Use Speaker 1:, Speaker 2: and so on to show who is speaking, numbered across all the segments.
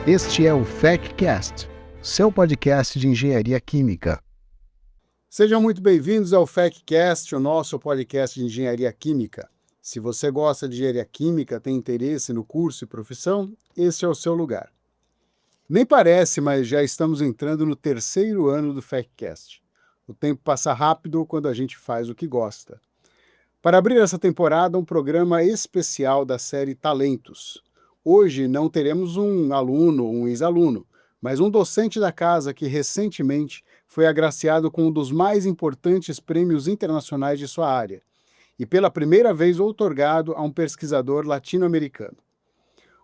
Speaker 1: Este é o FECcast, seu podcast de engenharia química.
Speaker 2: Sejam muito bem-vindos ao FECcast, o nosso podcast de engenharia química. Se você gosta de engenharia química, tem interesse no curso e profissão, este é o seu lugar. Nem parece, mas já estamos entrando no terceiro ano do FECcast. O tempo passa rápido quando a gente faz o que gosta. Para abrir essa temporada, um programa especial da série Talentos. Hoje não teremos um aluno ou um ex-aluno, mas um docente da casa que recentemente foi agraciado com um dos mais importantes prêmios internacionais de sua área, e pela primeira vez outorgado a um pesquisador latino-americano.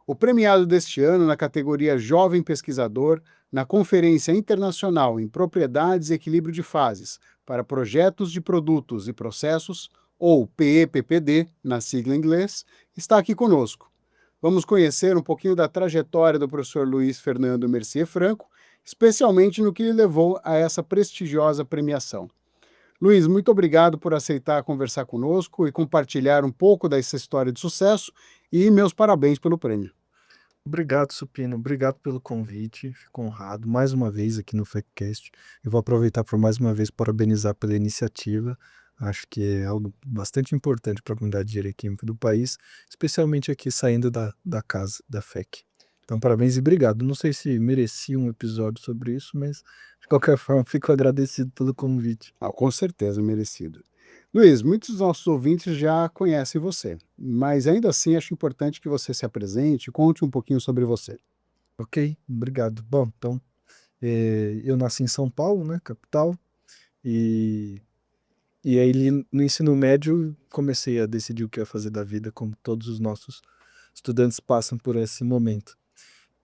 Speaker 2: O premiado deste ano na categoria Jovem Pesquisador, na Conferência Internacional em Propriedades e Equilíbrio de Fases para Projetos de Produtos e Processos, ou PEPPD, na sigla em inglês, está aqui conosco. Vamos conhecer um pouquinho da trajetória do professor Luiz Fernando Mercier Franco, especialmente no que lhe levou a essa prestigiosa premiação. Luiz, muito obrigado por aceitar conversar conosco e compartilhar um pouco dessa história de sucesso, e meus parabéns pelo prêmio.
Speaker 3: Obrigado, Supino. Obrigado pelo convite. Fico honrado mais uma vez aqui no FECcast. Eu vou aproveitar por mais uma vez parabenizar pela iniciativa. Acho que é algo bastante importante para a comunidade de engenharia química do país, especialmente aqui saindo da casa, da FEC. Então, parabéns e obrigado. Não sei se merecia um episódio sobre isso, mas de qualquer forma, fico agradecido pelo convite.
Speaker 2: Com certeza merecido. Luiz, muitos dos nossos ouvintes já conhecem você, mas ainda assim acho importante que você se apresente e conte um pouquinho sobre você.
Speaker 3: Ok, obrigado. Bom, então, eu nasci em São Paulo, né, capital, e aí no ensino médio comecei a decidir o que eu ia fazer da vida, como todos os nossos estudantes passam por esse momento.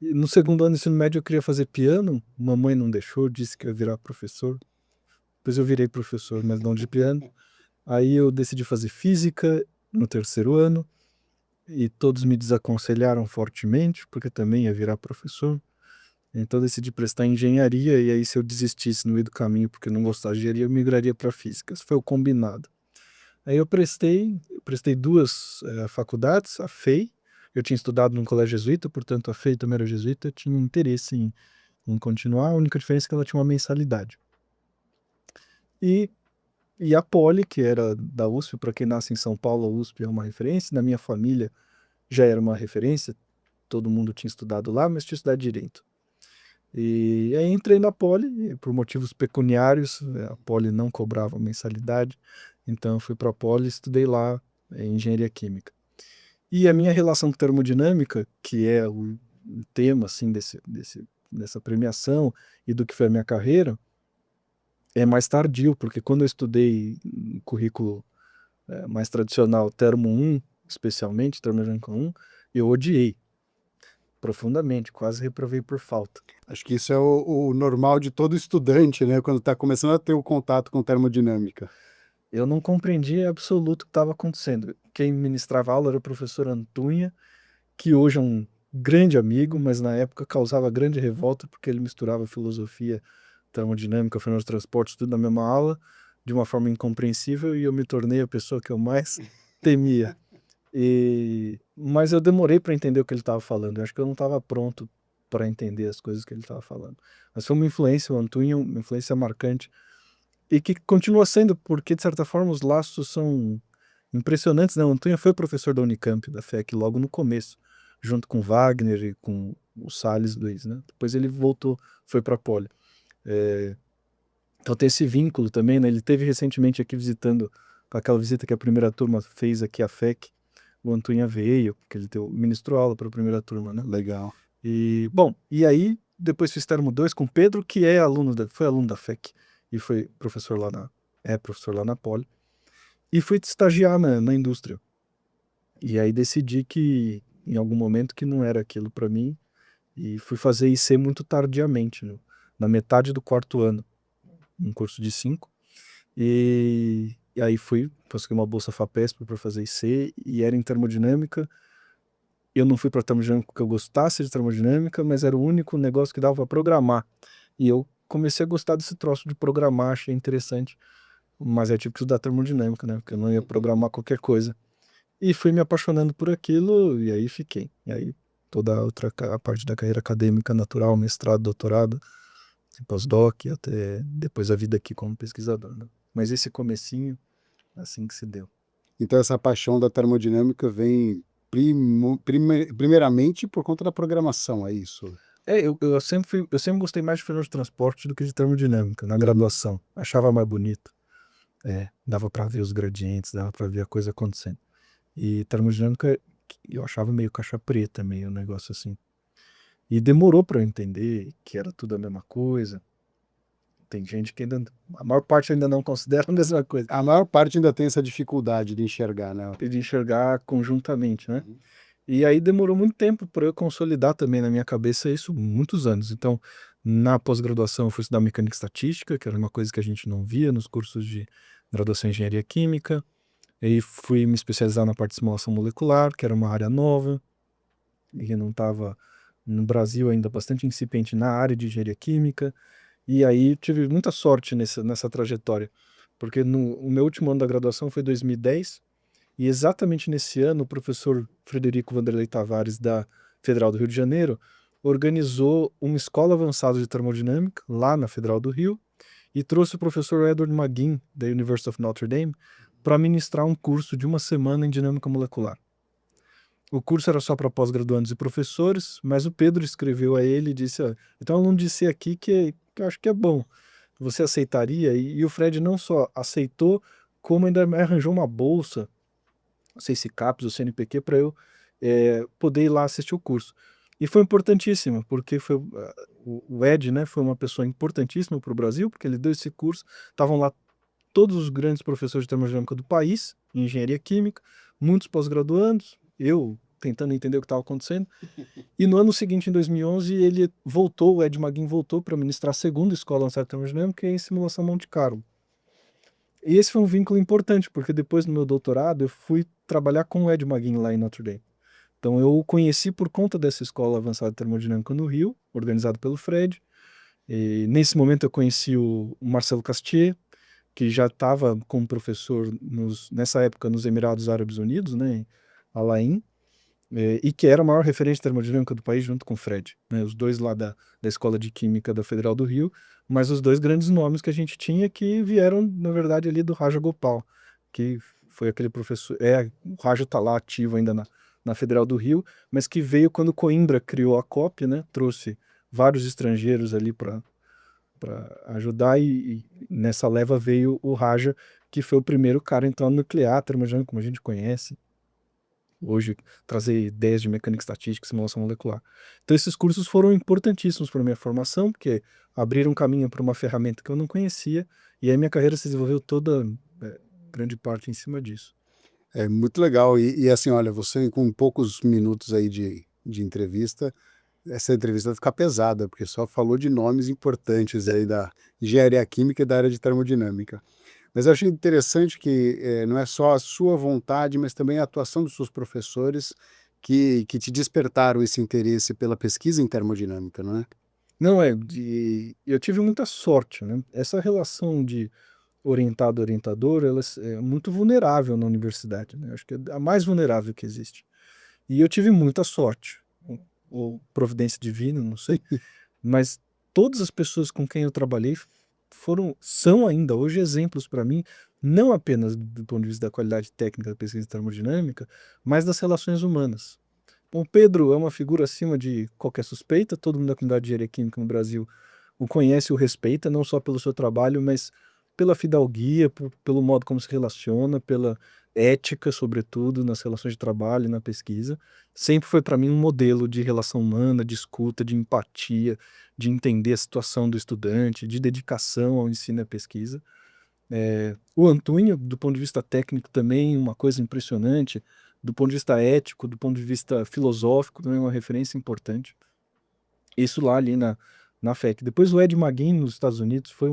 Speaker 3: E no segundo ano do ensino médio eu queria fazer piano, mamãe não deixou, disse que eu ia virar professor. Depois eu virei professor, mas não de piano. Aí eu decidi fazer física no terceiro ano, e todos me desaconselharam fortemente, porque também ia virar professor. Então eu decidi prestar engenharia, e aí se eu desistisse no meio do caminho porque não gostava de engenharia, eu migraria para física. Isso foi o combinado. Aí eu prestei duas faculdades, a FEI, eu tinha estudado num colégio jesuíta, portanto a FEI também era jesuíta, eu tinha interesse em continuar, a única diferença é que ela tinha uma mensalidade. E a Poli, que era da USP, para quem nasce em São Paulo, a USP é uma referência, na minha família já era uma referência, todo mundo tinha estudado lá, mas tinha estudado Direito. E aí entrei na Poli, por motivos pecuniários, a Poli não cobrava mensalidade, então eu fui para a Poli e estudei lá Engenharia Química. E a minha relação com termodinâmica, que é o tema assim, dessa premiação e do que foi a minha carreira, é mais tardio, porque quando eu estudei currículo mais tradicional, Termo 1, especialmente, Termodinâmica 1, eu odiei profundamente, quase reprovei por falta.
Speaker 2: Acho que isso é o normal de todo estudante, né, quando está começando a ter o contato com termodinâmica.
Speaker 3: Eu não compreendi em absoluto o que estava acontecendo. Quem ministrava aula era o professor Antunha, que hoje é um grande amigo, mas na época causava grande revolta porque ele misturava filosofia, termodinâmica, fenômenos de transporte, tudo na mesma aula, de uma forma incompreensível, e eu me tornei a pessoa que eu mais temia. Mas eu demorei para entender o que ele estava falando. Eu acho que eu não estava pronto para entender as coisas que ele estava falando. Mas foi uma influência, o Antunha, uma influência marcante, e que continua sendo, porque de certa forma os laços são impressionantes, né? O Antunha foi professor da Unicamp, da FEC, logo no começo, junto com Wagner e com o Salles Luiz, né? Depois ele voltou, foi para a Poli. Então tem esse vínculo também, né? Ele teve recentemente aqui visitando, com aquela visita que a primeira turma fez aqui à FEC, o Antunha veio, porque ele ministrou aula para a primeira turma, né?
Speaker 2: Legal.
Speaker 3: E, bom, e aí depois fiz Termo 2 com o Pedro, que foi aluno da FEC, e foi professor lá na Poli, e fui estagiar na indústria. E aí decidi que, em algum momento, que não era aquilo para mim, e fui fazer IC muito tardiamente, na metade do quarto ano, um curso de 5, e aí consegui uma bolsa FAPESP para fazer IC, e era em termodinâmica. Eu não fui para termodinâmica porque eu gostasse de termodinâmica, mas era o único negócio que dava para programar. E eu comecei a gostar desse troço de programar, achei interessante. Mas eu tive que estudar termodinâmica, né? Porque eu não ia programar qualquer coisa. E fui me apaixonando por aquilo, e aí fiquei. E aí toda a parte da carreira acadêmica natural, mestrado, doutorado, pós-doc, até depois a vida aqui como pesquisador, né? Mas esse comecinho, assim que se deu.
Speaker 2: Então essa paixão da termodinâmica vem primeiramente por conta da programação, é isso?
Speaker 3: Eu sempre gostei mais de fenômeno de transporte do que de termodinâmica, na
Speaker 2: Uhum.
Speaker 3: graduação. Achava mais bonito. Dava para ver os gradientes, dava para ver a coisa acontecendo. E termodinâmica eu achava meio caixa preta, meio um negócio assim. E demorou para eu entender que era tudo a mesma coisa. Tem gente que ainda, a maior parte ainda não considera a mesma coisa,
Speaker 2: A maior parte ainda tem essa dificuldade de enxergar, né?
Speaker 3: de enxergar conjuntamente, né?
Speaker 2: Uhum.
Speaker 3: E aí demorou muito tempo para eu consolidar também na minha cabeça isso, muitos anos. Então, na pós-graduação eu fui estudar mecânica estatística, que era uma coisa que a gente não via nos cursos de graduação em engenharia química. E fui me especializar na parte de simulação molecular, que era uma área nova, e que não estava no Brasil ainda bastante incipiente na área de engenharia química. E aí tive muita sorte nessa trajetória, porque o meu último ano da graduação foi 2010, e exatamente nesse ano o professor Frederico Vanderlei Tavares, da Federal do Rio de Janeiro, organizou uma escola avançada de termodinâmica lá na Federal do Rio e trouxe o professor Edward McGinn, da University of Notre Dame, para ministrar um curso de uma semana em dinâmica molecular. O curso era só para pós-graduandos e professores, mas o Pedro escreveu a ele e disse: então eu não disse aqui que eu acho que é bom. Você aceitaria? E o Fred não só aceitou, como ainda me arranjou uma bolsa, não sei se CAPES ou CNPq, para eu poder ir lá assistir o curso. E foi importantíssimo, porque o Ed, né, foi uma pessoa importantíssima para o Brasil, porque ele deu esse curso. Estavam lá todos os grandes professores de termodinâmica do país, em engenharia química, muitos pós-graduandos, eu tentando entender o que estava acontecendo. E no ano seguinte, em 2011, o Ed McGinn voltou para ministrar a segunda escola avançada de termodinâmica em simulação Monte Carlo. E esse foi um vínculo importante, porque depois do meu doutorado eu fui trabalhar com o Ed McGinn lá em Notre Dame. Então eu o conheci por conta dessa escola avançada de termodinâmica no Rio, organizado pelo Fred. E nesse momento eu conheci o Marcelo Castier, que já estava como professor nessa época nos Emirados Árabes Unidos, né, em Al Ain, e que era a maior referência termodinâmica do país junto com o Fred, né, os dois lá da Escola de Química da Federal do Rio, mas os dois grandes nomes que a gente tinha que vieram, na verdade, ali do Raja Gopal, que foi aquele professor, o Raja está lá ativo ainda na Federal do Rio, mas que veio quando Coimbra criou a COP, né, trouxe vários estrangeiros ali para ajudar, e nessa leva veio o Raja, que foi o primeiro cara a entrar no nuclear, termodinâmica, como a gente conhece hoje, trazer ideias de mecânica estatística e simulação molecular. Então esses cursos foram importantíssimos para minha formação, porque abriram caminho para uma ferramenta que eu não conhecia, e aí minha carreira se desenvolveu toda, grande parte em cima disso.
Speaker 2: É muito legal. E assim, olha, você com poucos minutos aí de entrevista, essa entrevista vai ficar pesada, porque só falou de nomes importantes aí da engenharia química e da área de termodinâmica. Mas eu achei interessante que não é só a sua vontade, mas também a atuação dos seus professores que te despertaram esse interesse pela pesquisa em termodinâmica, não é?
Speaker 3: Não, eu tive muita sorte, né? Essa relação de orientado-orientador, ela é muito vulnerável na universidade, né? Acho que é a mais vulnerável que existe. E eu tive muita sorte, ou providência divina, não sei, mas todas as pessoas com quem eu trabalhei são ainda hoje exemplos para mim, não apenas do ponto de vista da qualidade técnica da pesquisa termodinâmica, mas das relações humanas. Bom, o Pedro é uma figura acima de qualquer suspeita, todo mundo da comunidade de engenharia química no Brasil o conhece e o respeita, não só pelo seu trabalho, mas pela fidalguia, pelo modo como se relaciona, pela ética, sobretudo, nas relações de trabalho e na pesquisa. Sempre foi para mim um modelo de relação humana, de escuta, de empatia, de entender a situação do estudante, de dedicação ao ensino e à pesquisa. O Antônio, do ponto de vista técnico, também uma coisa impressionante, do ponto de vista ético, do ponto de vista filosófico, também uma referência importante. Isso lá ali na FEC. Depois o Ed McGinn nos Estados Unidos foi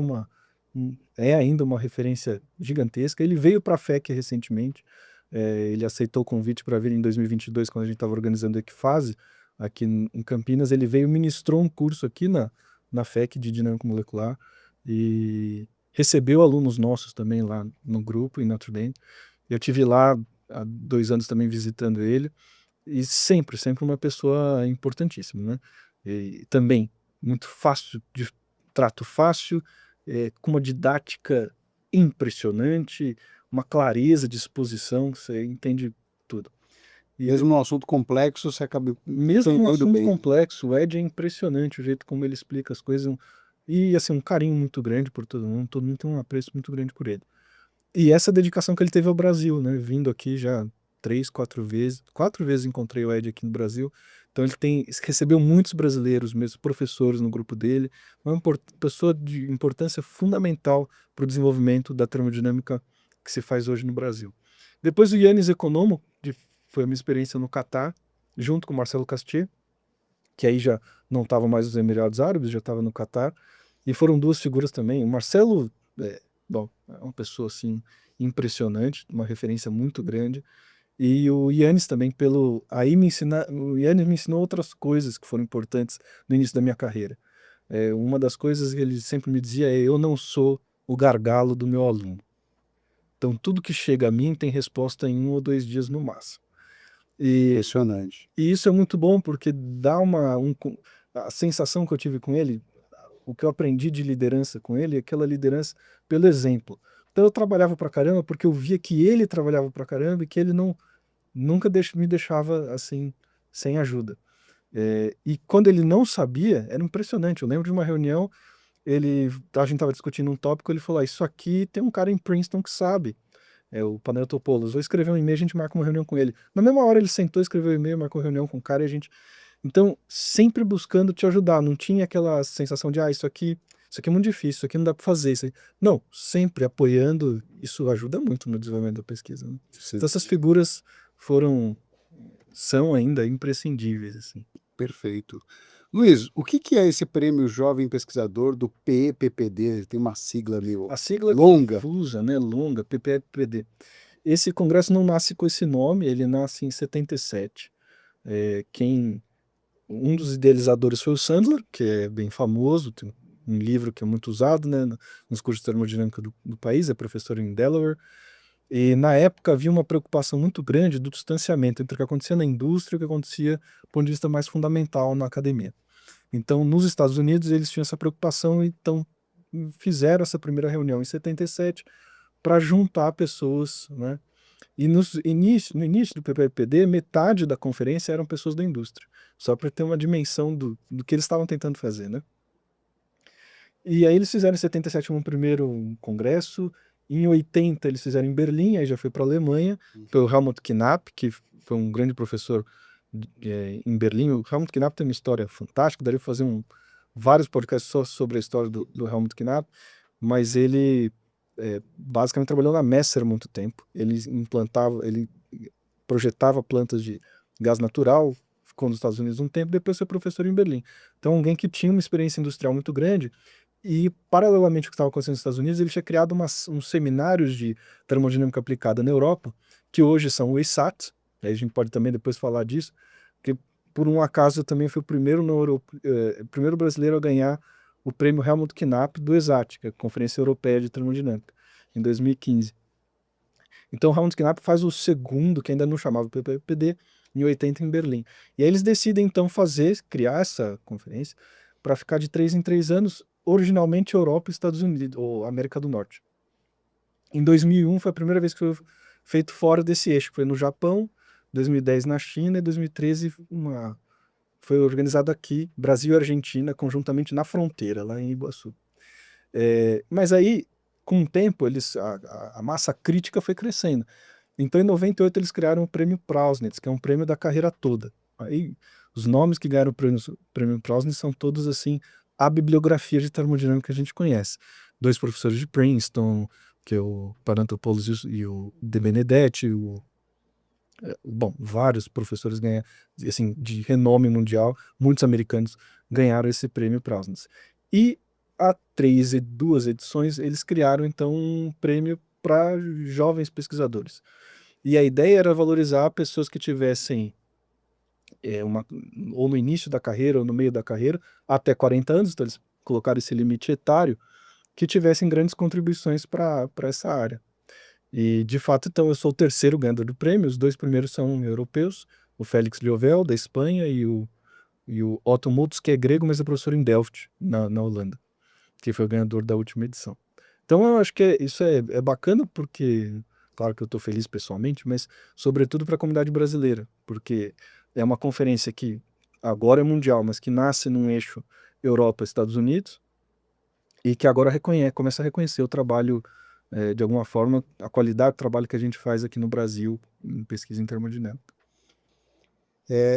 Speaker 3: é ainda uma referência gigantesca. Ele veio para a FEC recentemente, ele aceitou o convite para vir em 2022, quando a gente estava organizando a Equifase, aqui em Campinas. Ele veio, ministrou um curso aqui na FEC de dinâmica molecular e recebeu alunos nossos também lá no grupo, em Notre Dame. Eu tive lá há 2 anos também visitando ele. e sempre uma pessoa importantíssima, né? E também muito fácil, de trato fácil, com uma didática impressionante, uma clareza de exposição, você entende tudo. E
Speaker 2: Mesmo num assunto complexo, você acaba
Speaker 3: mesmo um
Speaker 2: entendendo
Speaker 3: assunto
Speaker 2: bem.
Speaker 3: complexo, o Ed é impressionante o jeito como ele explica as coisas, e assim, um carinho muito grande por todo mundo tem um apreço muito grande por ele. E essa dedicação que ele teve ao Brasil, né, vindo aqui já 3, 4 vezes encontrei o Ed aqui no Brasil, então recebeu muitos brasileiros mesmo, professores no grupo dele, uma pessoa de importância fundamental para o desenvolvimento da termodinâmica que se faz hoje no Brasil. Depois o Yannis Economo, foi a minha experiência no Catar, junto com o Marcelo Castier, que aí já não estava mais nos Emirados Árabes, já estava no Catar, e foram duas figuras também. O Marcelo, bom, é uma pessoa assim impressionante, uma referência muito grande, e o Yannis também o Yannis me ensinou outras coisas que foram importantes no início da minha carreira. Uma das coisas que ele sempre me dizia é: eu não sou o gargalo do meu aluno. Então tudo que chega a mim tem resposta em 1 ou 2 dias no máximo. E
Speaker 2: Impressionante.
Speaker 3: E isso é muito bom, porque dá a sensação que eu tive com ele, o que eu aprendi de liderança com ele, é aquela liderança pelo exemplo. Então eu trabalhava pra caramba, porque eu via que ele trabalhava pra caramba e que ele nunca me deixava assim, sem ajuda. E quando ele não sabia, era impressionante. Eu lembro de uma reunião, a gente estava discutindo um tópico, ele falou: isso aqui tem um cara em Princeton que sabe. É o Panayotopoulos. Vou escrever um e-mail, a gente marca uma reunião com ele. Na mesma hora ele sentou, escreveu um e-mail, marcou reunião com o cara e a gente. Então, sempre buscando te ajudar. Não tinha aquela sensação de: isso aqui é muito difícil, isso aqui não dá para fazer. Isso aí. Não, sempre apoiando. Isso ajuda muito no desenvolvimento da pesquisa, né? Então, essas figuras são ainda imprescindíveis, assim.
Speaker 2: Perfeito. Luiz, o que é esse prêmio Jovem Pesquisador do PEPPD? Tem uma sigla meio
Speaker 3: A sigla é
Speaker 2: longa.
Speaker 3: confusa, né? Longa, PPPD. Esse congresso não nasce com esse nome, ele nasce em 77. Um dos idealizadores foi o Sandler, que é bem famoso, tem um livro que é muito usado, né, nos cursos de termodinâmica do país, é professor em Delaware. E na época havia uma preocupação muito grande do distanciamento entre o que acontecia na indústria e o que acontecia do ponto de vista mais fundamental na academia. Então, nos Estados Unidos, eles tinham essa preocupação, então fizeram essa primeira reunião em 77 para juntar pessoas, né? E no início do PPPD, metade da conferência eram pessoas da indústria, só para ter uma dimensão do que eles estavam tentando fazer, né? E aí eles fizeram em 77 um primeiro congresso, em 80 eles fizeram em Berlim, aí já foi para a Alemanha, foi o Helmut Knapp, que foi um grande professor em Berlim. O Helmut Knapp tem uma história fantástica, daria para fazer vários podcasts só sobre a história do Helmut Knapp, mas ele basicamente trabalhou na Messer há muito tempo. Ele projetava plantas de gás natural, ficou nos Estados Unidos um tempo, depois foi professor em Berlim. Então, alguém que tinha uma experiência industrial muito grande, e paralelamente ao que estava acontecendo nos Estados Unidos, ele tinha criado uns seminários de termodinâmica aplicada na Europa, que hoje são o ESAT, aí a gente pode também depois falar disso, que por um acaso eu também fui o primeiro brasileiro a ganhar o prêmio Helmut Knapp do ESAT, que é a Conferência Europeia de Termodinâmica, em 2015. Então, o Helmut Knapp faz o segundo, que ainda não chamava PPPD, em 80 em Berlim. E aí eles decidem, então, criar essa conferência para ficar de 3 em 3 anos, originalmente Europa e Estados Unidos, ou América do Norte. Em 2001 foi a primeira vez que foi feito fora desse eixo, foi no Japão, 2010 na China e 2013 foi organizado aqui, Brasil e Argentina, conjuntamente na fronteira, lá em Iguaçu. Mas aí, com o tempo, a massa crítica foi crescendo. Então, em 98, eles criaram o Prêmio Prausnitz, que é um prêmio da carreira toda. Aí, os nomes que ganharam o Prêmio Prausnitz são todos, assim, a bibliografia de termodinâmica que a gente conhece. 2 professores de Princeton, que é o Panayotopoulos e o De Benedetti, bom, vários professores ganharam, assim, de renome mundial, muitos americanos ganharam esse Prêmio Prausnitz. E há 2 edições, eles criaram, então, um prêmio para jovens pesquisadores. E a ideia era valorizar pessoas que tivessem ou no início da carreira ou no meio da carreira, até 40 anos, então eles colocaram esse limite etário, que tivessem grandes contribuições para essa área. E, de fato, então, eu sou o terceiro ganhador do prêmio, os 2 primeiros são europeus, o Félix Liovel, da Espanha, e o Otto Moltz, que é grego, mas é professor em Delft, na Holanda, que foi o ganhador da última edição. Então eu acho que isso é bacana porque, claro que eu estou feliz pessoalmente, mas sobretudo para a comunidade brasileira, porque é uma conferência que agora é mundial, mas que nasce num eixo Europa-Estados Unidos e que agora começa a reconhecer o trabalho, de alguma forma, a qualidade do trabalho que a gente faz aqui no Brasil em pesquisa em termodinâmica.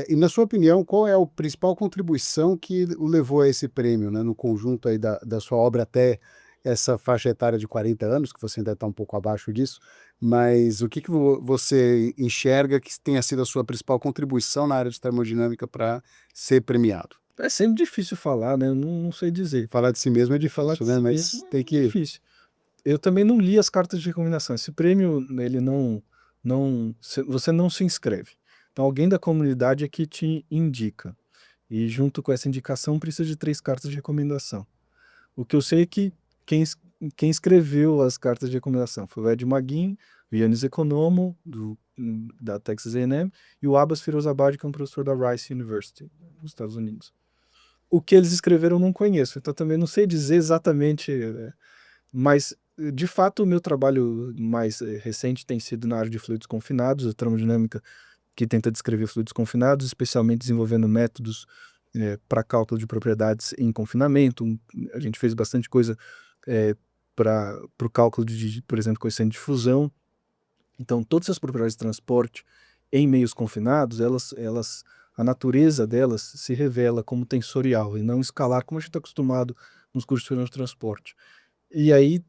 Speaker 2: E na sua opinião, qual é a principal contribuição que o levou a esse prêmio, né, no conjunto aí da sua obra até essa faixa etária de 40 anos, que você ainda está um pouco abaixo disso, mas o que você enxerga que tenha sido a sua principal contribuição na área de termodinâmica para ser premiado?
Speaker 3: É sempre difícil falar, né? Eu não sei dizer.
Speaker 2: Falar de si mesmo é
Speaker 3: Falar de
Speaker 2: difícil, né,
Speaker 3: si
Speaker 2: mas
Speaker 3: mesmo
Speaker 2: tem
Speaker 3: é
Speaker 2: que...
Speaker 3: difícil. Eu também não li as cartas de recomendação. Esse prêmio, ele você não se inscreve. Então, alguém da comunidade é que te indica. E junto com essa indicação, precisa de 3 cartas de recomendação. O que eu sei é que quem, es- quem escreveu as cartas de recomendação foi o Ed Maguin, o Yannis Economo, da Texas A&M, e o Abbas Firozabad, que é um professor da Rice University, nos Estados Unidos. O que eles escreveram eu não conheço, então também não sei dizer exatamente, mas de fato o meu trabalho mais recente tem sido na área de fluidos confinados, a termodinâmica que tenta descrever fluidos confinados, especialmente desenvolvendo métodos para cálculo de propriedades em confinamento. A gente fez bastante coisa para o cálculo de, por exemplo, coeficiente de fusão. Então, todas as propriedades de transporte em meios confinados, a natureza delas se revela como tensorial e não escalar, como a gente está acostumado nos cursos de teoria do transporte. E aí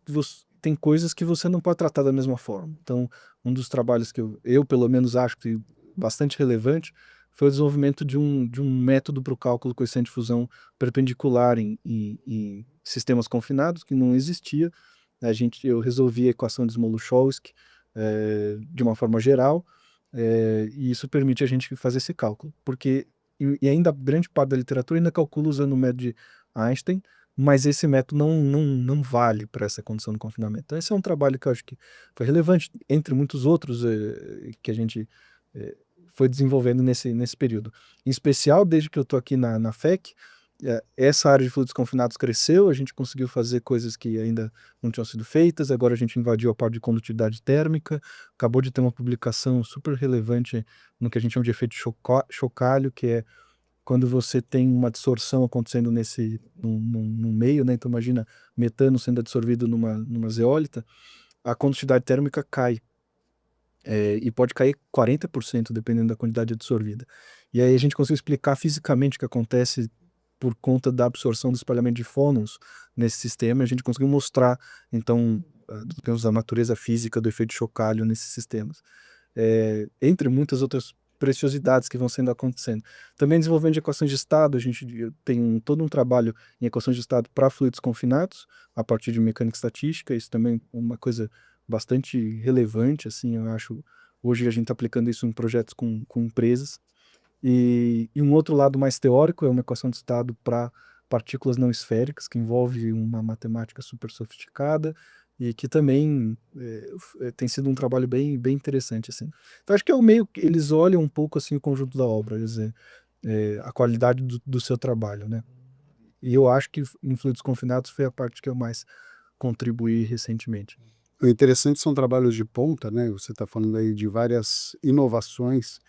Speaker 3: tem coisas que você não pode tratar da mesma forma. Então, um dos trabalhos que eu pelo menos acho que bastante relevante foi o desenvolvimento de um método para o cálculo coeficiente de fusão perpendicular em sistemas confinados, que não existia. Eu resolvi a equação de Smoluchowski de uma forma geral, e isso permite a gente fazer esse cálculo. E ainda grande parte da literatura ainda calcula usando o método de Einstein, mas esse método não vale para essa condição de confinamento. Então, esse é um trabalho que eu acho que foi relevante, entre muitos outros que a gente foi desenvolvendo nesse período. Em especial, desde que eu estou aqui na FEC, essa área de fluidos confinados cresceu, a gente conseguiu fazer coisas que ainda não tinham sido feitas, agora a gente invadiu a parte de condutividade térmica, acabou de ter uma publicação super relevante no que a gente chama de efeito chocalho, que é quando você tem uma dissorção acontecendo num meio, né? Então imagina metano sendo absorvido numa zeólita, a condutividade térmica cai, e pode cair 40% dependendo da quantidade absorvida. E aí a gente conseguiu explicar fisicamente o que acontece por conta da absorção do espalhamento de fônons nesse sistema, e a gente conseguiu mostrar, então, digamos, a natureza física do efeito chocalho nesses sistemas. Entre muitas outras preciosidades que vão sendo acontecendo. Também desenvolvendo de equações de estado, a gente tem todo um trabalho em equações de estado para fluidos confinados, a partir de mecânica estatística, isso também é uma coisa bastante relevante, assim, eu acho. Hoje a gente está aplicando isso em projetos com empresas. E um outro lado mais teórico é uma equação de estado para partículas não esféricas, que envolve uma matemática super sofisticada e que também tem sido um trabalho bem interessante, assim. Então acho que é o meio que eles olham um pouco assim o conjunto da obra, quer dizer, a qualidade do seu trabalho, né? E eu acho que em Fluidos Confinados foi a parte que eu mais contribuí recentemente.
Speaker 2: O interessante são trabalhos de ponta, né? Você está falando aí de várias inovações,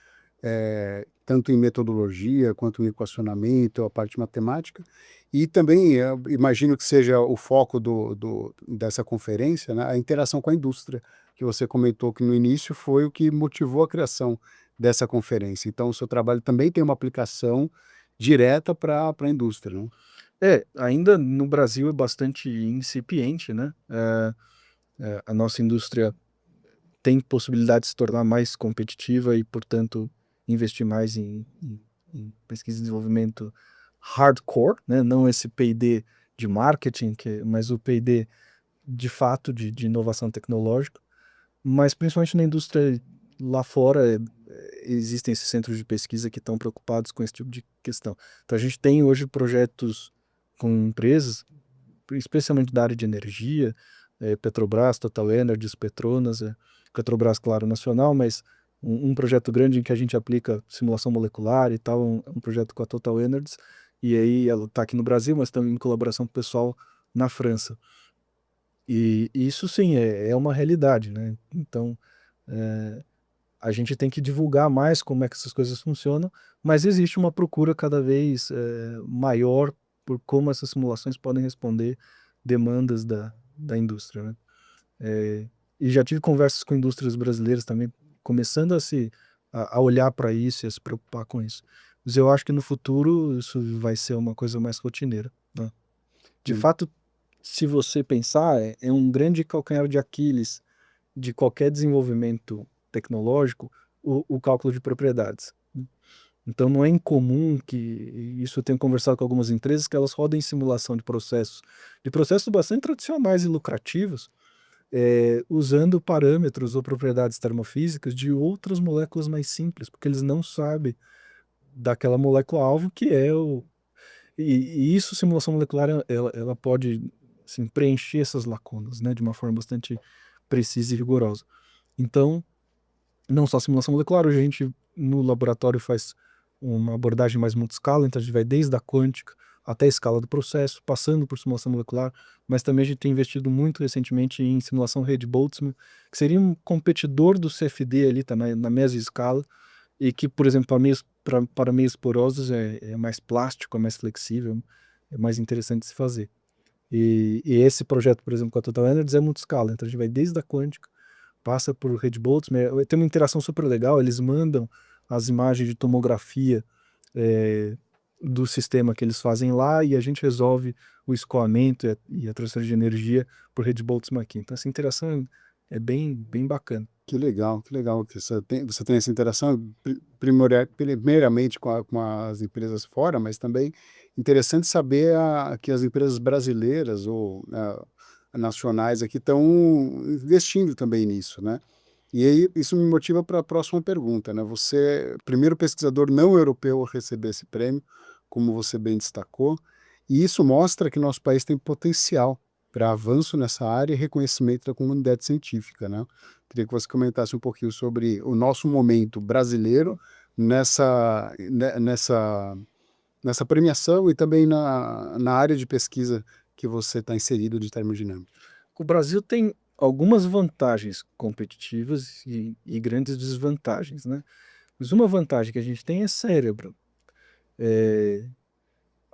Speaker 2: tanto em metodologia quanto em equacionamento, a parte matemática, e também imagino que seja o foco dessa conferência, né? A interação com a indústria, que você comentou que no início foi o que motivou a criação dessa conferência. Então, o seu trabalho também tem uma aplicação direta para a indústria, não?
Speaker 3: Ainda no Brasil é bastante incipiente, né? A nossa indústria tem possibilidade de se tornar mais competitiva e, portanto, investir mais em pesquisa e desenvolvimento hardcore, né? Não esse P&D de marketing, mas o P&D de fato de inovação tecnológica, mas principalmente na indústria lá fora existem esses centros de pesquisa que estão preocupados com esse tipo de questão. Então a gente tem hoje projetos com empresas, especialmente da área de energia, Petrobras, Total Energies, Petronas, Petrobras, claro, nacional, mas um projeto grande em que a gente aplica simulação molecular e tal, um projeto com a Total Energies, e aí ela está aqui no Brasil, mas também em colaboração com o pessoal na França. E isso sim é uma realidade, né? Então, a gente tem que divulgar mais como é que essas coisas funcionam, mas existe uma procura cada vez maior por como essas simulações podem responder demandas da indústria, né? E já tive conversas com indústrias brasileiras também, começando a olhar para isso e a se preocupar com isso. Mas eu acho que no futuro isso vai ser uma coisa mais rotineira, né? De
Speaker 2: Hum.
Speaker 3: fato, se você pensar, é um grande calcanhar de Aquiles de qualquer desenvolvimento tecnológico, o cálculo de propriedades, né? Então não é incomum que, isso eu tenho conversado com algumas empresas, que elas rodem simulação de processos bastante tradicionais e lucrativos, usando parâmetros ou propriedades termofísicas de outras moléculas mais simples, porque eles não sabem daquela molécula-alvo que é o... E isso, simulação molecular, ela pode assim, preencher essas lacunas, né, de uma forma bastante precisa e rigorosa. Então, não só simulação molecular, hoje a gente no laboratório faz uma abordagem mais multiscala, então a gente vai desde a quântica até a escala do processo, passando por simulação molecular, mas também a gente tem investido muito recentemente em simulação rede Boltzmann, que seria um competidor do CFD ali, tá na mesma escala, e que, por exemplo, para meios porosos é mais plástico, é mais flexível, é mais interessante de se fazer. E esse projeto, por exemplo, com a Total Energies é multiscala, então a gente vai desde a quântica, passa por rede Boltzmann, tem uma interação super legal, eles mandam as imagens de tomografia do sistema que eles fazem lá e a gente resolve o escoamento e a transferência de energia por rede Boltzmann aqui. Então essa interação é bem bacana.
Speaker 2: Que legal que você tem essa interação primeiramente com as empresas fora, mas também interessante saber que as empresas brasileiras ou nacionais aqui estão investindo também nisso, né? E aí isso me motiva para a próxima pergunta, né? Você, primeiro pesquisador não europeu a receber esse prêmio, como você bem destacou, e isso mostra que nosso país tem potencial para avanço nessa área e reconhecimento da comunidade científica, né? Queria que você comentasse um pouquinho sobre o nosso momento brasileiro nessa premiação e também na área de pesquisa que você está inserido de termodinâmica.
Speaker 3: O Brasil tem algumas vantagens competitivas e grandes desvantagens, né? Mas uma vantagem que a gente tem é cérebro.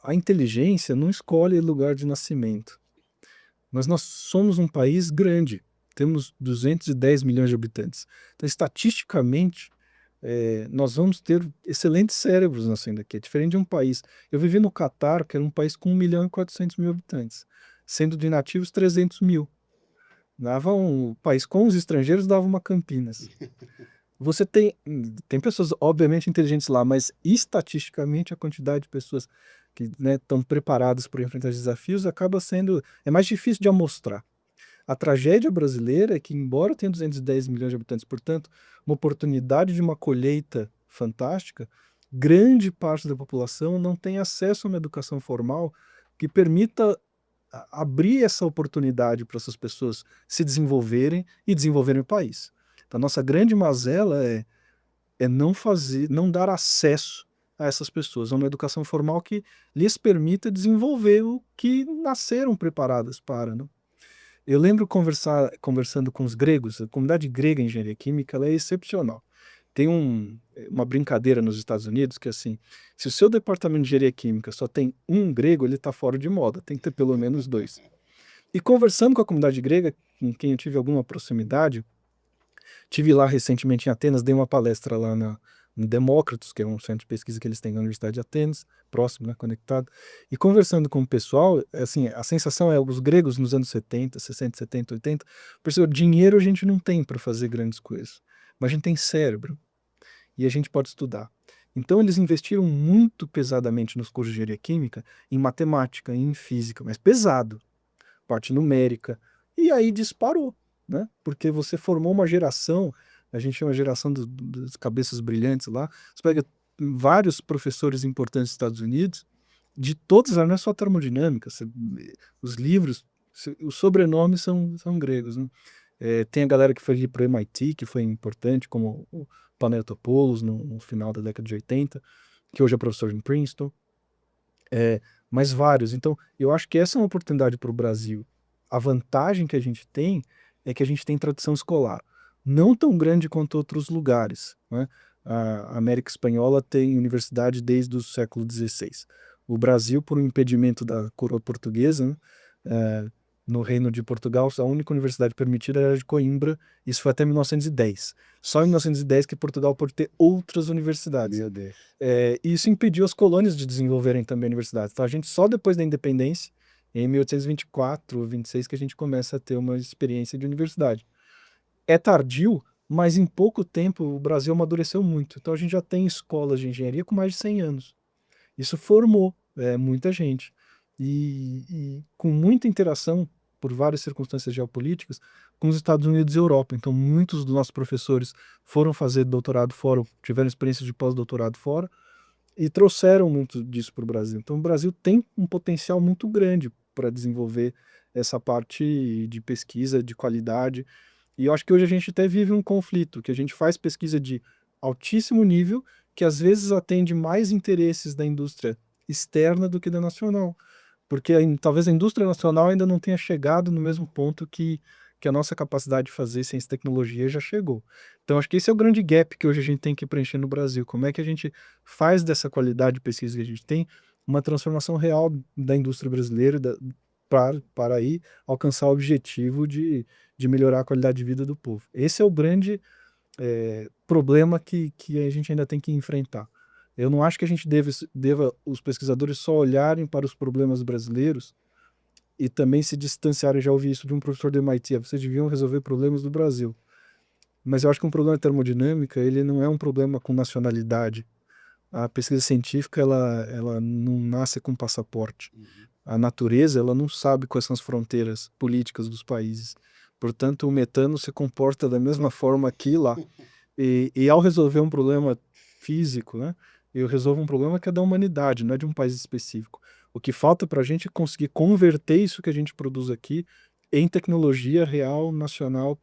Speaker 3: A inteligência não escolhe lugar de nascimento. Mas nós somos um país grande, temos 210 milhões de habitantes. Então, estatisticamente, nós vamos ter excelentes cérebros nascendo aqui. É diferente de um país. Eu vivi no Catar, que era um país com 1.400.000 habitantes, sendo de nativos 300 mil. Dava um país com os estrangeiros, dava uma Campinas. Você tem pessoas obviamente inteligentes lá, mas estatisticamente a quantidade de pessoas que, né, estão preparadas para enfrentar desafios acaba sendo, é mais difícil de amostrar. A tragédia brasileira é que, embora tenha 210 milhões de habitantes, portanto, uma oportunidade de uma colheita fantástica, grande parte da população não tem acesso a uma educação formal que permita abrir essa oportunidade para essas pessoas se desenvolverem e desenvolverem o país. Então, a nossa grande mazela é não dar acesso a essas pessoas a uma educação formal que lhes permita desenvolver o que nasceram preparadas para, né? Eu lembro conversando com os gregos, a comunidade grega em engenharia química ela é excepcional. Tem uma brincadeira nos Estados Unidos que é assim, se o seu departamento de engenharia química só tem um grego, ele está fora de moda, tem que ter pelo menos dois. E conversando com a comunidade grega, com quem eu tive alguma proximidade, tive lá recentemente em Atenas, dei uma palestra lá no Demócritos, que é um centro de pesquisa que eles têm na Universidade de Atenas, próximo, né, conectado. E conversando com o pessoal, assim, a sensação é os gregos nos anos 70, 60, 70, 80, percebeu, dinheiro a gente não tem para fazer grandes coisas, mas a gente tem cérebro e a gente pode estudar. Então eles investiram muito pesadamente nos cursos de engenharia química, em matemática, em física, mas pesado, parte numérica, e aí disparou, né? Porque você formou uma geração, a gente chama geração das cabeças brilhantes lá, você pega vários professores importantes dos Estados Unidos, de todas, não é só termodinâmica, os livros, os sobrenomes são gregos, né? Tem a galera que foi para o MIT, que foi importante, como o Panayotopoulos no final da década de 80, que hoje é professor em Princeton, mas vários. Então, eu acho que essa é uma oportunidade para o Brasil. A vantagem que a gente tem é que a gente tem tradição escolar, não tão grande quanto outros lugares, né? A América Espanhola tem universidade desde o século XVI. O Brasil, por um impedimento da coroa portuguesa, né, no Reino de Portugal, a única universidade permitida era a de Coimbra, isso foi até 1910. Só em 1910 que Portugal pôde ter outras universidades.
Speaker 2: Meu Deus.
Speaker 3: E isso impediu as colônias de desenvolverem também universidades. Então, a gente só depois da independência, em 1824 ou 26, que a gente começa a ter uma experiência de universidade. É tardio, mas em pouco tempo o Brasil amadureceu muito. Então, a gente já tem escolas de engenharia com mais de 100 anos. Isso formou muita gente. E com muita interação, por várias circunstâncias geopolíticas, com os Estados Unidos e Europa. Então, muitos dos nossos professores foram fazer doutorado fora, tiveram experiência de pós-doutorado fora, e trouxeram muito disso para o Brasil. Então, o Brasil tem um potencial muito grande para desenvolver essa parte de pesquisa, de qualidade. E eu acho que hoje a gente até vive um conflito, que a gente faz pesquisa de altíssimo nível, que às vezes atende mais interesses da indústria externa do que da nacional. Porque talvez a indústria nacional ainda não tenha chegado no mesmo ponto que a nossa capacidade de fazer ciência e tecnologia já chegou. Então, acho que esse é o grande gap que hoje a gente tem que preencher no Brasil. Como é que a gente faz dessa qualidade de pesquisa que a gente tem uma transformação real da indústria brasileira para aí alcançar o objetivo de melhorar a qualidade de vida do povo. Esse é o grande problema que a gente ainda tem que enfrentar. Eu não acho que a gente deva os pesquisadores só olharem para os problemas brasileiros e também se distanciarem. Já ouvi isso de um professor do MIT: vocês deviam resolver problemas do Brasil. Mas eu acho que um problema termodinâmica, ele não é um problema com nacionalidade. A pesquisa científica, ela não nasce com passaporte. A natureza, ela não sabe quais são as fronteiras políticas dos países. Portanto, o metano se comporta da mesma forma aqui e lá. E ao resolver um problema físico, né, eu resolvo um problema que é da humanidade, não é de um país específico. O que falta para a gente é conseguir converter isso que a gente produz aqui em tecnologia real, nacional,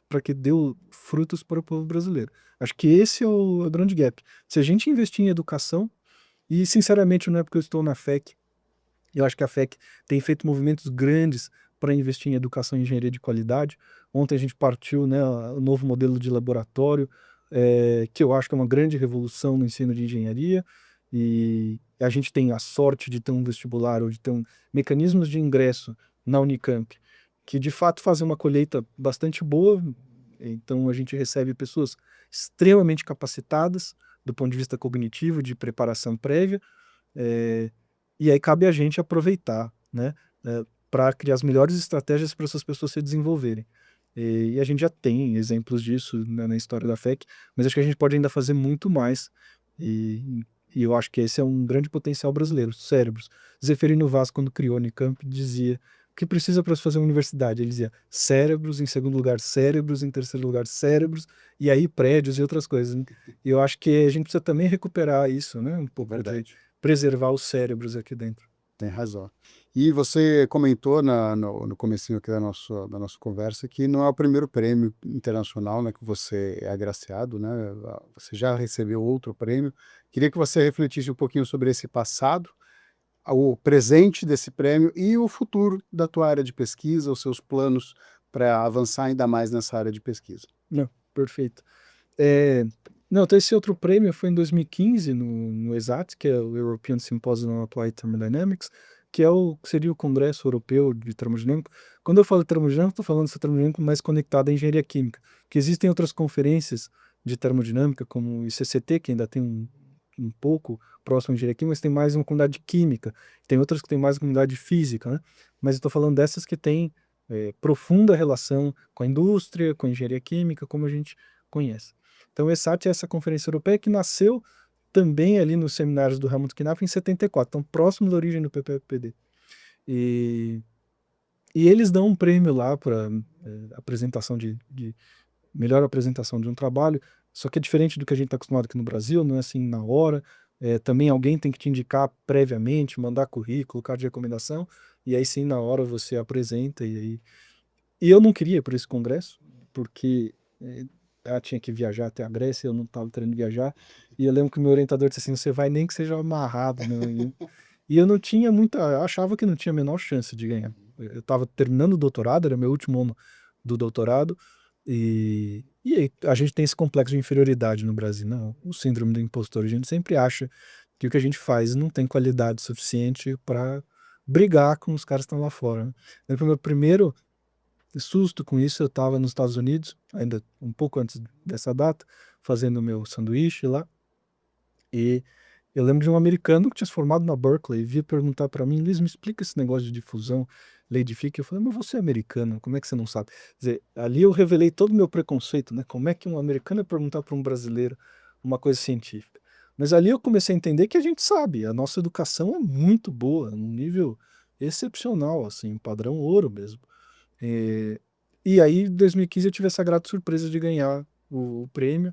Speaker 3: para que dê frutos para o povo brasileiro. Acho que esse é o grande gap. Se a gente investir em educação, e sinceramente não é porque eu estou na FEC, eu acho que a FEC tem feito movimentos grandes para investir em educação e engenharia de qualidade. Ontem a gente partiu, né, o novo modelo de laboratório, que eu acho que é uma grande revolução no ensino de engenharia, e a gente tem a sorte de ter um vestibular ou de ter mecanismos de ingresso na Unicamp, que de fato fazem uma colheita bastante boa. Então a gente recebe pessoas extremamente capacitadas do ponto de vista cognitivo, de preparação prévia, e aí cabe a gente aproveitar, né, para criar as melhores estratégias para essas pessoas se desenvolverem. E a gente já tem exemplos disso, né, na história da FEC, mas acho que a gente pode ainda fazer muito mais. E eu acho que esse é um grande potencial brasileiro, cérebros. Zeferino Vaz, quando criou a Unicamp, dizia: o que precisa para se fazer uma universidade? Ele dizia: cérebros, em segundo lugar cérebros, em terceiro lugar cérebros, e aí prédios e outras coisas, né? E eu acho que a gente precisa também recuperar isso, né? Um pouco
Speaker 2: Verdade.
Speaker 3: preservar os cérebros aqui dentro.
Speaker 2: Tem razão. E você comentou no comecinho aqui da nossa conversa que não é o primeiro prêmio internacional, né, que você é agraciado, né? Você já recebeu outro prêmio. Queria que você refletisse um pouquinho sobre esse passado, o presente desse prêmio e o futuro da tua área de pesquisa, os seus planos para avançar ainda mais nessa área de pesquisa.
Speaker 3: Não, perfeito. Não, então esse outro prêmio foi em 2015 no ESAT, que é o European Symposium on Applied Thermodynamics, que seria o Congresso Europeu de Termodinâmica. Quando eu falo de termodinâmica, estou falando dessa termodinâmica mais conectada à engenharia química, que existem outras conferências de termodinâmica, como o ICCT, que ainda tem um pouco próximo à engenharia química, mas tem mais uma comunidade de química, tem outras que tem mais uma comunidade de física, né? Mas eu estou falando dessas que têm profunda relação com a indústria, com a engenharia química, como a gente conhece. Então, o ESAT é essa conferência europeia que nasceu também ali nos seminários do Helmut Knapp em 74, então próximo da origem do PPPD. E eles dão um prêmio lá para apresentação de melhor apresentação de um trabalho, só que é diferente do que a gente está acostumado aqui no Brasil, não é assim na hora. Também alguém tem que te indicar previamente, mandar currículo, carta de recomendação, e aí sim, na hora você apresenta. E eu não queria ir para esse congresso, porque tinha que viajar até a Grécia, eu não estava querendo viajar, e eu lembro que o meu orientador disse assim, você vai nem que seja amarrado, né? E eu não tinha eu achava que não tinha a menor chance de ganhar. Eu estava terminando o doutorado, era meu último ano do doutorado, e aí a gente tem esse complexo de inferioridade no Brasil, não? O síndrome do impostor. A gente sempre acha que o que a gente faz não tem qualidade suficiente para brigar com os caras que estão lá fora, né? Então, o meu primeiro susto com isso, eu estava nos Estados Unidos, ainda um pouco antes dessa data, fazendo o meu sanduíche lá, e eu lembro de um americano que tinha se formado na Berkeley e via perguntar para mim, Liz, me explica esse negócio de difusão, lei de Fick. Eu falei, mas você é americano, como é que você não sabe? Quer dizer, ali eu revelei todo o meu preconceito, né? Como é que um americano ia perguntar para um brasileiro uma coisa científica? Mas ali eu comecei a entender que a gente sabe, a nossa educação é muito boa, num nível excepcional, assim, padrão ouro mesmo. E aí, em 2015, eu tive essa grata surpresa de ganhar o prêmio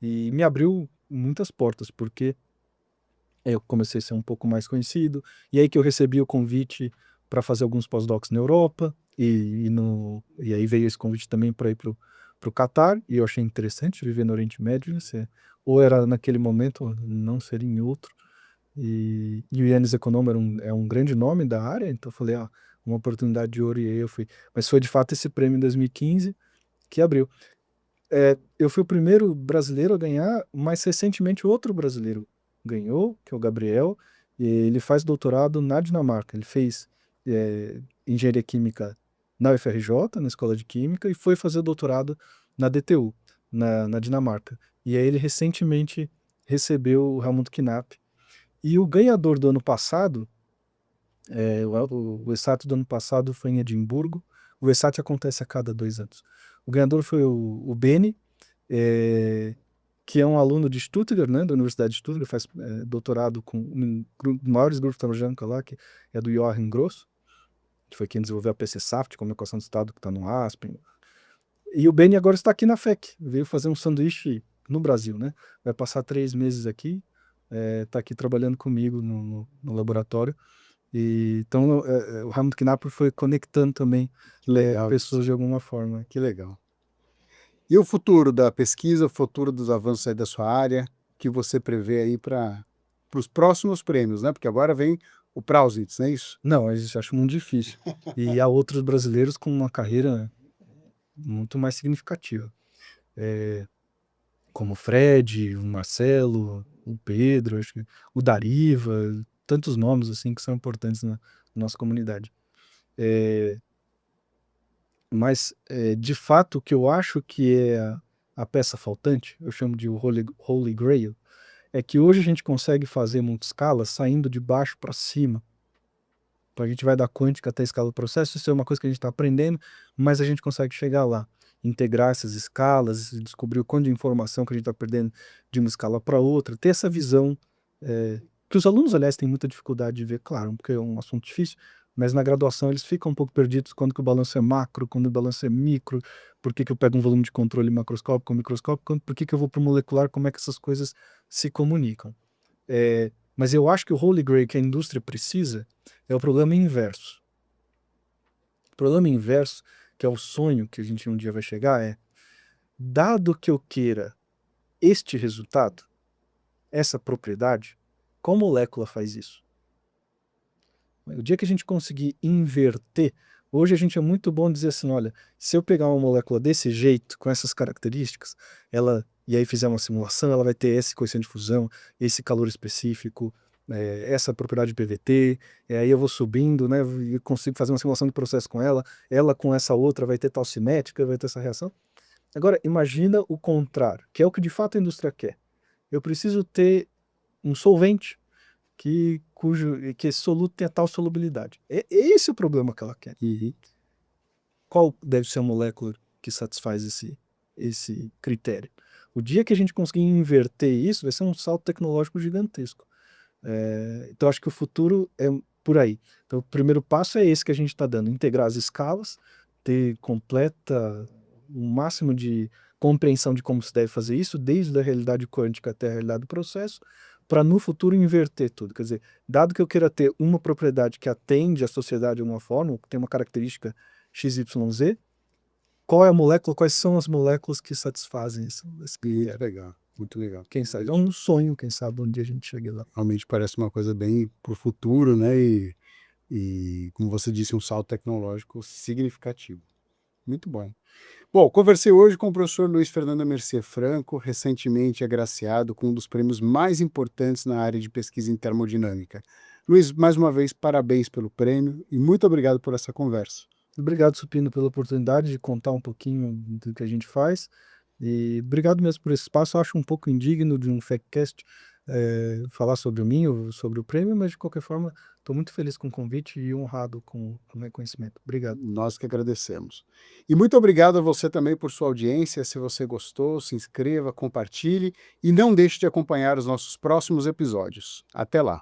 Speaker 3: e me abriu muitas portas, porque eu comecei a ser um pouco mais conhecido, e aí que eu recebi o convite para fazer alguns pós-docs na Europa, e aí veio esse convite também para ir para o Catar, e eu achei interessante viver no Oriente Médio, né? Ou era naquele momento, ou não seria em outro. E o Yannis Economou é um grande nome da área, então eu falei, uma oportunidade de ouro, e aí eu fui. Mas foi de fato esse prêmio em 2015 que abriu. Eu fui o primeiro brasileiro a ganhar, mas recentemente outro brasileiro ganhou, que é o Gabriel, e ele faz doutorado na Dinamarca. Ele fez engenharia química na UFRJ, na Escola de Química, e foi fazer doutorado na DTU, na Dinamarca. E aí ele recentemente recebeu o Helmut Knapp. E o ganhador do ano passado, o ESAT do ano passado foi em Edimburgo. O ESAT acontece a cada 2 anos. O ganhador foi o Beni, que é um aluno de Stuttgart, né, da Universidade de Stuttgart, faz doutorado com um dos maiores grupos tecnológicos lá, que é do Joachim Gross, que foi quem desenvolveu a PC-Saft, comunicação do Estado, que está no Aspen. E o Beni agora está aqui na FEC, veio fazer um sanduíche no Brasil, né? Vai passar 3 meses aqui, está aqui trabalhando comigo no laboratório. Então, o Helmut Knapp foi conectando também
Speaker 2: Legal
Speaker 3: pessoas
Speaker 2: isso.
Speaker 3: de alguma forma.
Speaker 2: Que legal. E o futuro da pesquisa, o futuro dos avanços aí da sua área, que você prevê aí para os próximos prêmios, né? Porque agora vem o Prausnitz, não é isso?
Speaker 3: Não, eu acho muito difícil. E há outros brasileiros com uma carreira muito mais significativa. Como o Fred, o Marcelo, o Pedro, acho que o Dariva, tantos nomes assim que são importantes na nossa comunidade. Mas, de fato, o que eu acho que é a peça faltante, eu chamo de o Holy Grail, é que hoje a gente consegue fazer multiscala saindo de baixo para cima. Então a gente vai da quântica até a escala do processo, isso é uma coisa que a gente está aprendendo, mas a gente consegue chegar lá, integrar essas escalas, descobrir o quanto de informação que a gente está perdendo de uma escala para outra, ter essa visão, que os alunos, aliás, têm muita dificuldade de ver, claro, porque é um assunto difícil, mas na graduação eles ficam um pouco perdidos quando que o balanço é macro, quando o balanço é micro, por que que eu pego um volume de controle macroscópico ou microscópico, por que que eu vou para o molecular, como é que essas coisas se comunicam. Mas eu acho que o Holy Grail que a indústria precisa é o problema inverso. O problema inverso, que é o sonho que a gente um dia vai chegar, dado que eu queira este resultado, essa propriedade, qual molécula faz isso? O dia que a gente conseguir inverter, hoje a gente é muito bom dizer assim, olha, se eu pegar uma molécula desse jeito, com essas características, e aí fizer uma simulação, ela vai ter esse coeficiente de fusão, esse calor específico, essa propriedade de PVT, e aí eu vou subindo, né, e consigo fazer uma simulação de processo com ela com essa outra vai ter tal cinética, vai ter essa reação. Agora, imagina o contrário, que é o que de fato a indústria quer. Eu preciso ter um solvente que esse soluto tenha tal solubilidade. Esse é o problema que ela quer. Qual deve ser a molécula que satisfaz esse critério? O dia que a gente conseguir inverter isso, vai ser um salto tecnológico gigantesco. Então, acho que o futuro é por aí. Então, o primeiro passo é esse que a gente está dando, integrar as escalas, ter o máximo de compreensão de como se deve fazer isso, desde a realidade quântica até a realidade do processo, para no futuro inverter tudo. Quer dizer, dado que eu queira ter uma propriedade que atende à sociedade de alguma forma, que tem uma característica XYZ, qual é a molécula, quais são as moléculas que satisfazem esse
Speaker 2: Muito
Speaker 3: critério.
Speaker 2: legal, muito legal.
Speaker 3: Quem sabe? É um sonho, quem sabe um dia a gente chegue lá.
Speaker 2: Realmente parece uma coisa bem para o futuro, né? E, como você disse, um salto tecnológico significativo. Muito bom. Bom, conversei hoje com o professor Luiz Fernando Mercier Franco, recentemente agraciado com um dos prêmios mais importantes na área de pesquisa em termodinâmica. Luiz, mais uma vez, parabéns pelo prêmio e muito obrigado por essa conversa.
Speaker 3: Obrigado, Supino, pela oportunidade de contar um pouquinho do que a gente faz. E obrigado mesmo por esse espaço. Eu acho um pouco indigno de um FAQcast falar sobre mim ou sobre o prêmio, mas de qualquer forma, estou muito feliz com o convite e honrado com o reconhecimento. Obrigado.
Speaker 2: Nós que agradecemos. E muito obrigado a você também por sua audiência. Se você gostou, se inscreva, compartilhe e não deixe de acompanhar os nossos próximos episódios. Até lá!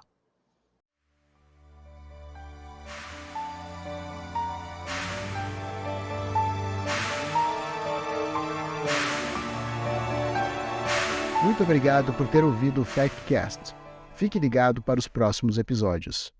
Speaker 1: Muito obrigado por ter ouvido o FAQcast. Fique ligado para os próximos episódios.